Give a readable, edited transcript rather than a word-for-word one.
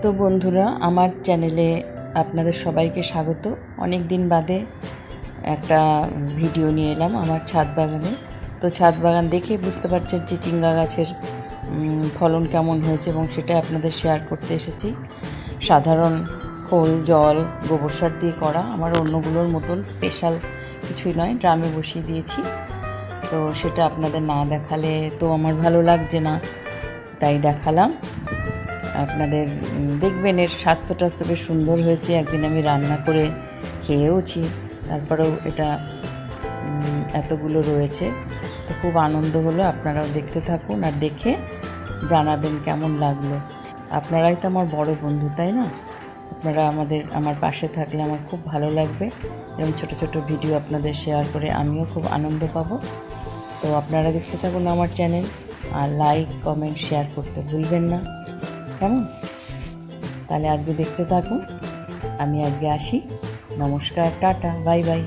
তো বন্ধুরা, আমার চ্যানেলে আপনাদের সবাইকে স্বাগত। অনেক দিন বাদে একটা ভিডিও নিয়ে এলাম আমার ছাদ বাগানে। তো ছাদ বাগান দেখে বুঝতে পারছেন চিচিঙ্গা গাছের ফলন কেমন হয়েছে এবং সেটা আপনাদের শেয়ার করতে এসেছি। সাধারণ খোল, জল, গোবর সার দিয়ে করা, আমার অন্যগুলোর মতন স্পেশাল কিছুই নয়, ড্রামে বসিয়ে দিয়েছি। তো সেটা আপনাদের না দেখালে তো আমার ভালো লাগছে না, তাই দেখালাম আপনাদের। দেখবেন এর স্বাস্থ্য টাস্থ্য বেশ সুন্দর হয়েছে। একদিন আমি রান্না করে খেয়েওছি, তারপরেও এটা এতগুলো রয়েছে। তো খুব আনন্দ হলো। আপনারাও দেখতে থাকুন আর দেখে জানাবেন কেমন লাগলো। আপনারাই তো আমার বড় বন্ধু, তাই না? আপনারা আমার পাশে থাকলে আমার খুব ভালো লাগবে। এরকম ছোটো ছোটো ভিডিও আপনাদের শেয়ার করে আমিও খুব আনন্দ পাবো। তো আপনারা দেখতে থাকুন আমার চ্যানেল, আর লাইক, কমেন্ট, শেয়ার করতে ভুলবেন না, কেমন? তাহলে আজকে দেখতে থাকুন। আমি আজকে আসি। নমস্কার, টাটা, বাই বাই।